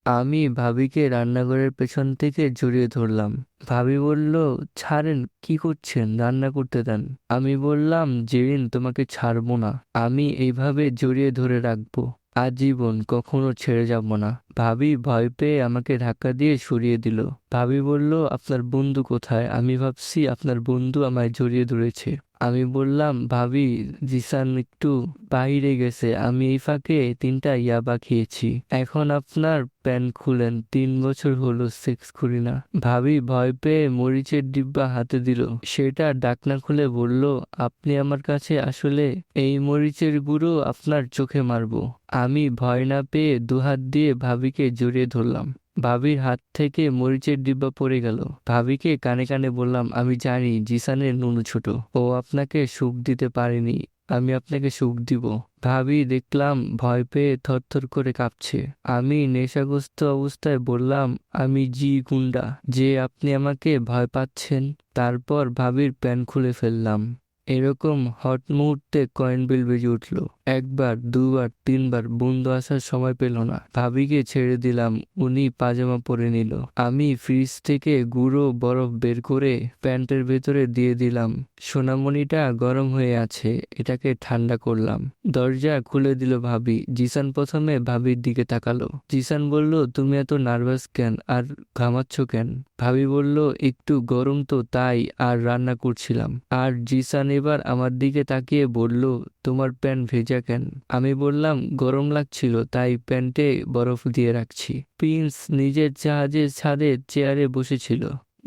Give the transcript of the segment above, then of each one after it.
আমি ভাবিকে রান্নাঘরের পেছন থেকে জড়িয়ে ধরলাম। ভাবি বলল, ছাড়েন, কি করছেন, রান্না করতে দেন। আমি বললাম, জেরিন, তোমাকে ছাড়বো না। আমি এইভাবে জড়িয়ে ধরে রাখবো আজীবন, কখনো ছেড়ে যাব না। ভাবি ভয় পেয়ে আমাকে ধাক্কা দিয়ে সরিয়ে দিল। ভাবি বলল, আপনার বন্ধু কোথায়? আমি ভাবছি আপনার বন্ধু আমায় জড়িয়ে ধরেছে। আমি বললাম, ভাবি, জিসান একটু বাইরে গেছে, আমি এই ফাঁকে 3টা ইয়াবা খেয়েছি। এখন আপনার প্যান্ট খুলেন, 3 বছর হলো সেক্স করি না। ভাবি ভয় পেয়ে মরিচের ডিব্বা হাতে দিল। সেটা ঢাকনা খুলে বলল, আপনি আমার কাছে আসলে এই মরিচের গুঁড়ো আপনার চোখে মারবো। আমি ভয় না পেয়ে দুহাত দিয়ে ভাবিকে জড়িয়ে ধরলাম। ভাবির হাত থেকে মরিচের ডিব্বা পড়ে গেল। ভাবিকে কানে কানে বললাম, আমি জানি জিসানের নুনু ছোট, ও আপনাকে সুখ দিতে পারেনি, আমি আপনাকে সুখ দিব। ভাবি দেখলাম ভয় পেয়ে থরথর করে কাঁপছে। আমি নেশাগ্রস্ত অবস্থায় বললাম, আমি গুন্ডা, যে আপনি আমাকে ভয় পাচ্ছেন। তারপর ভাবির প্যান্ট খুলে ফেললাম। এরকম হট মুহূর্তে কয়েন বিল বেজে উঠল। একবার, দুবার, তিনবার, বন্ধু আসার সময় পেল না। ভাবিকে ছেড়ে দিলাম, উনি পাজামা পরে নিল। আমি ফ্রিজ থেকে গুঁড়ো বরফ বের করে প্যান্টের ভেতরে দিয়ে দিলাম। সোনামণিটা গরম হয়ে আছে, এটাকে ঠান্ডা করলাম। দরজা খুলে দিল ভাবি। জিসান প্রথমে ভাবির দিকে তাকালো। জিসান বলল, তুমি এত নার্ভাস কেন আর ঘামাচ্ছ কেন? ভাবি বলল, একটু গরম তো তাই, আর রান্না করছিলাম। আর জিসান এবার আমার দিকে তাকিয়ে বলল, তোমার প্যান্ট ভেজা কেন? আমি বললাম, গরম লাগছিল তাই প্যান্টে বরফ দিয়ে রাখছি। প্রিন্স নিজের জাহাজের ছাদে চেয়ারে বসেছিল।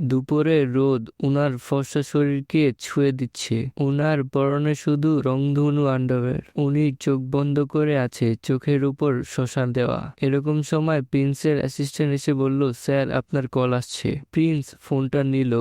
দুপুরে রোদ উনার ফর্সা শরীরকে ছুঁয়ে দিচ্ছে। উনার পরনে শুধু রংধনু আন্ডারওয়্যার। উনি চোখ বন্ধ করে আছে, চোখের উপর শসা দেওয়া। এরকম সময় প্রিন্সের অ্যাসিস্ট্যান্ট এসে বলল, স্যার, আপনার কল আসছে। প্রিন্স ফোনটা নিল।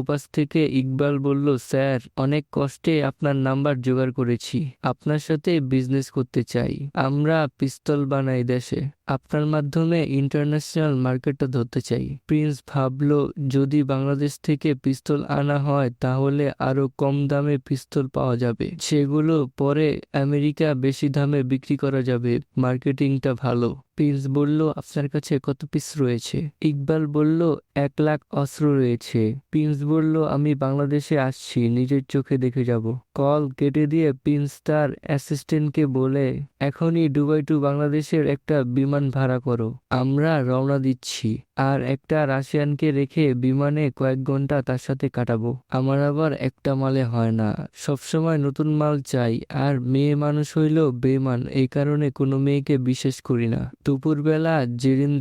ওপাশ থেকে ইকবাল বলল, স্যার, অনেক কষ্টে আপনার নাম্বার জোগাড় করেছি। আপনার সাথে বিজনেস করতে চাই। আমরা পিস্তল বানাই দেশে। আপনার মাধ্যমে ইন্টারন্যাশনাল মার্কেটটা ধরতে চাই। প্রিন্স ভাবলো, যদি বাংলাদেশ থেকে পিস্তল আনা হয় তাহলে আরো কম দামে পিস্তল পাওয়া যাবে, সেগুলো পরে আমেরিকা বেশি দামে বিক্রি করা যাবে, মার্কেটিংটা ভালো। প্রিন্স বলল, আপনার কাছে কত পিস রয়েছে? ইকবাল বলল, 1 লাখ অস্ত্র রয়েছে। প্রিন্স বলল, আমি বাংলাদেশে আসছি, নিজের চোখে দেখে যাব। কল কেটে দিয়ে প্রিন্স তার অ্যাসিস্ট্যান্টকে বলে, এখনই দুবাই টু বাংলাদেশের একটা বিমান ভাড়া করো, আমরা রওনা দিচ্ছি। আর একটা রাশিয়ানকে রেখে বিমানে কয়েক ঘন্টা তার সাথে কাটাবো। আমার আবার একটা মালে হয় না, সবসময় নতুন মাল চাই। আর মেয়ে মানুষ হইলেও বেমান, এই কারণে কোনো মেয়েকে বিশ্বাস করি না। দুপুরবেলা জেরিন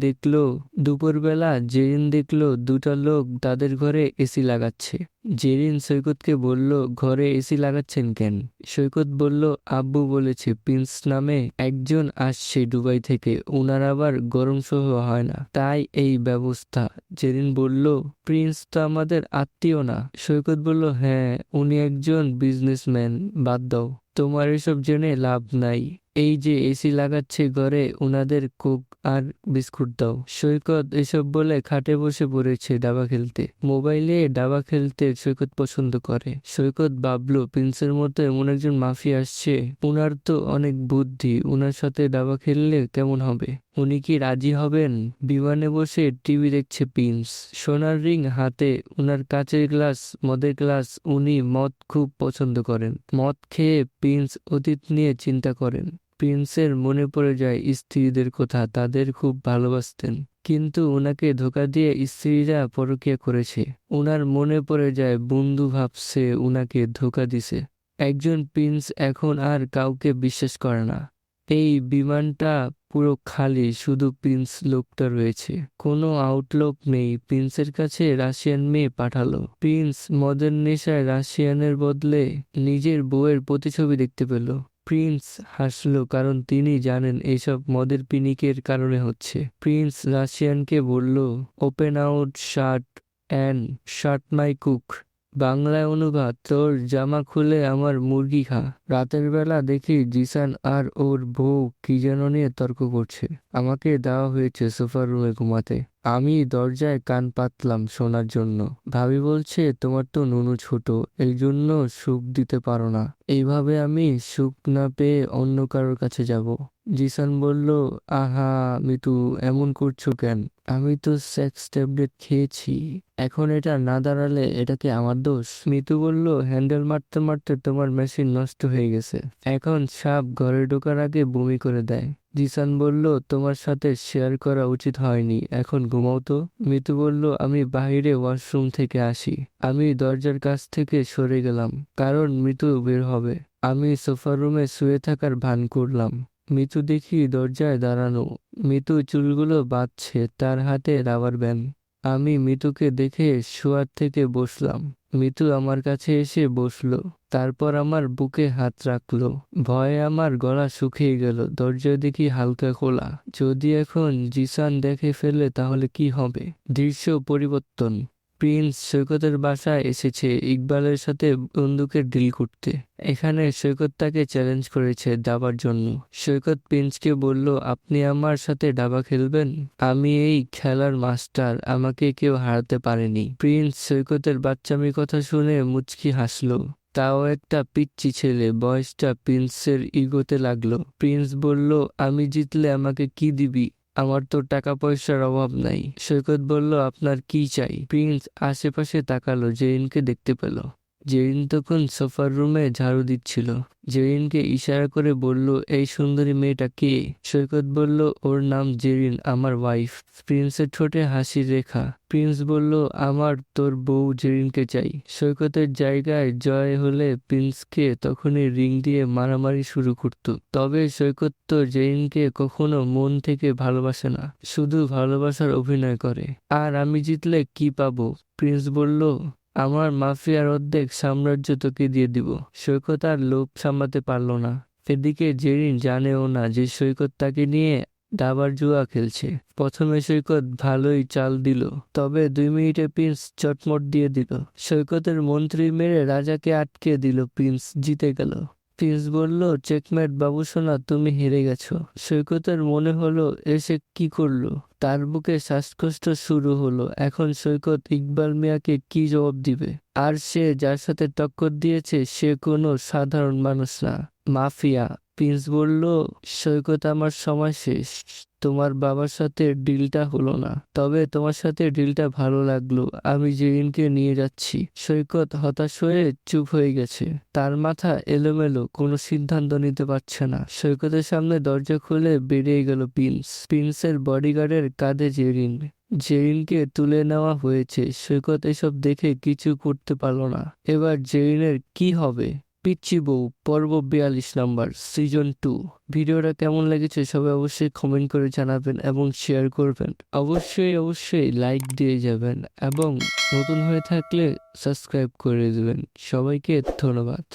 দেখলো 2টা লোক তাদের ঘরে এসি লাগাচ্ছে। জেরিন সৈকতকে বলল, ঘরে এসি লাগাচ্ছেন কেন? সৈকত বলল, আব্বু বলেছে প্রিন্স নামে একজন আসছে দুবাই থেকে, উনার আবার গরম সহ্য হয় না, তাই এই ব্যবস্থা। জেরিন বলল, প্রিন্স তো আমাদের আত্মীয় না। সৈকত বলল, হ্যাঁ, উনি একজন বিজনেসম্যান। বাদ দাও, তোমার এসব জেনে লাভ নাই। এই যে এসি লাগাচ্ছে ঘরে, উনাদের কোক আর বিস্কুট দাও। সৈকত এসব বলে খাটে বসে পড়েছে দাবা খেলতে। মোবাইলে দাবা খেলতে সৈকত পছন্দ করে। সৈকত ভাবলো, প্রিন্সের মতো এমন একজন মাফিয়া আসছে, উনার তো অনেক বুদ্ধি, উনার সাথে দাবা খেললে কেমন হবে? উনি কি রাজি হবেন? বিমানে বসে টিভি দেখছে প্রিন্স, সোনার রিং হাতে, উনার কাচের গ্লাস, মদের গ্লাস। উনি মদ খুব পছন্দ করেন। মদ খেয়ে প্রিন্স অতীত নিয়ে চিন্তা করেন। প্রিন্সের মনে পড়ে যায় স্ত্রীদের কথা, তাদের খুব ভালোবাসতেন, কিন্তু উনাকে ধোঁকা দিয়ে স্ত্রীরা পরকীয়া করেছে। উনার মনে পড়ে যায় বন্ধু ভাবছে উনাকে ধোঁকা দিছে। একজন প্রিন্স এখন আর কাউকে বিশ্বাস করে না। এই বিমানটা পুরো খালি, শুধু প্রিন্স লোকটা রয়েছে, কোনো আউটলুক নেই। প্রিন্সের কাছে রাশিয়ান মেয়ে পাঠালো। প্রিন্স মদের নেশায় রাশিয়ানের বদলে নিজের বউয়ের প্রতিছবি দেখতে পেল। প্রিন্স হাসলো, কারণ তিনি জানেন এইসব মদের পিনিকের কারণে হচ্ছে। প্রিন্স রাশিয়ানকে বলল, open out shirt and shirt my cook. বাংলায় অনুবাদ, তোর জামা খুলে আমার মুরগি খা। রাতের বেলা দেখি জিসান আর ওর বউ কি যেন নিয়ে তর্ক করছে। আমাকে দেওয়া হয়েছে সোফার রুমে ঘুমাতে। আমি দরজায় কান পাতলাম শোনার জন্য। ভাবি বলছে, তোমার তো নুনু ছোট, এই জন্য সুখ দিতে পারো না। এইভাবে আমি সুখ না পেয়ে অন্য কারোর কাছে যাব। জিসান বলল, আহা মিতু, এমন করছো কেন? আমি তো সেক্স ট্যাবলেট খেয়েছি। এখন এটা না দাঁড়ালে এটা কি আমার দোষ? মিতু বলল, হ্যান্ডেল মারতে মারতে তোমার মেশিন নষ্ট হয়ে গেছে। এখন সাপ ঘরে ঢোকার আগে বমি করে দেয়। জিসান বলল, তোমার সাথে শেয়ার করা উচিত হয়নি, এখন ঘুমাও তো। মিতু বলল, আমি বাইরে ওয়াশরুম থেকে আসি। আমি দরজার কাছ থেকে সরে গেলাম, কারণ মিতু বের হবে। আমি সোফার রুমে শুয়ে থাকার ভান করলাম। মিতু দেখি দরজায় দাঁড়ানো। মিতু চুলগুলো বাঁধছে, তার হাতে রাবার ব্যান্ড। আমি মিতুকে দেখে শোয়ার থেকে বসলাম। মিতু আমার কাছে এসে বসলো, তারপর আমার বুকে হাত রাখলো। ভয়ে আমার গলা শুকিয়ে গেল। দরজা দেখি হালকা খোলা। যদি এখন জিসান দেখে ফেলে তাহলে কি হবে? দৃশ্য পরিবর্তন। প্রিন্স সৈকতের বাসায় এসেছে ইকবালের সাথে বন্দুকের ডিল করতে। এখানে সৈকত তাকে চ্যালেঞ্জ করেছে দাবার জন্য। সৈকত প্রিন্সকে বলল, আপনি আমার সাথে দাবা খেলবেন? আমি এই খেলার মাস্টার, আমাকে কেউ হারাতে পারেনি। প্রিন্স সৈকতের বাচ্চামি কথা শুনে মুচকি হাসলো। তাও একটা পিচ্চি ছেলে, বয়সটা প্রিন্সের ইগোতে লাগলো। প্রিন্স বলল, আমি জিতলে আমাকে কি দিবি? আমার তো টাকা পয়সার অভাব নাই। সৈকত বলল, আপনার কি চাই? প্রিন্স আশেপাশে তাকালো, জেরিনকে দেখতে পেল। জেরিন তখন সোফার রুমে ঝাড়ু দিচ্ছিল। জেরিনকে ইশারা করে বলল, এই সুন্দরী মেয়েটা কে? সৈকত বলল, ওর নাম জেরিন, আমার ওয়াইফ। প্রিন্সের ঠোঁটে হাসির রেখা। প্রিন্স বলল, আমার তোর বউ জেরিনকে চাই। সৈকতের জায়গায় জয় হলে প্রিন্সকে তখনই রিং দিয়ে মারামারি শুরু করত। তবে সৈকত তো জেরিনকে কখনো মন থেকে ভালোবাসে না, শুধু ভালোবাসার অভিনয় করে। আর আমি জিতলে কি পাবো? প্রিন্স বলল, আমার মাফিয়ার অর্ধেক সাম্রাজ্য তোকে দিয়ে দিব। সৈকত আর লোভ সামলাতে পারল না। এদিকে জেরিন জানেও না যে সৈকত তাকে নিয়ে দাবার জুয়া খেলছে। প্রথমে সৈকত ভালোই চাল দিল, তবে 2 মিনিটে প্রিন্স চটমট দিয়ে দিল। সৈকতের মন্ত্রী মেরে রাজাকে আটকে দিল, প্রিন্স জিতে গেল। প্রিন্স বলল, চেকমেট বাবুসোনা, তুমি হেরে গেছো। সৈকতের মনে হলো এসে কি করলো। তার বুকে শ্বাসকষ্ট শুরু হলো। এখন সৈকত ইকবাল মিয়াকে কি জবাব দিবে? আর সে যার সাথে টক্কর দিয়েছে সে কোনো সাধারণ মানুষ না, মাফিয়া। প্রিন্স বলল, সৈকত, আমার সময় শেষ। তোমার বাবার সাথে ডিলটা হলো না, তবে তোমার সাথে ডিলটা ভালো লাগলো। আমি জেরিনকে নিয়ে যাচ্ছি। সৈকত হতাশ হয়ে চুপ হয়ে গেছে। তার মাথা এলোমেলো, কোনো সিদ্ধান্ত নিতে পারছে না। সৈকতের সামনে দরজা খুলে বেরিয়ে গেল প্রিন্স। প্রিন্সের বডিগার্ডের কাঁধে জেরিন। জেরিনকে তুলে নেওয়া হয়েছে। সৈকত এসব দেখে কিছু করতে পারল না। এবার জেরিনের কি হবে? পিচ্চি বউ পর্ব 42 নাম্বার, সিজন 2। ভিডিওটা কেমন লেগেছে সবাই অবশ্যই কমেন্ট করে জানাবেন এবং শেয়ার করবেন। অবশ্যই লাইক দিয়ে যাবেন এবং নতুন হয়ে থাকলে সাবস্ক্রাইব করে দেবেন। সবাইকে ধন্যবাদ।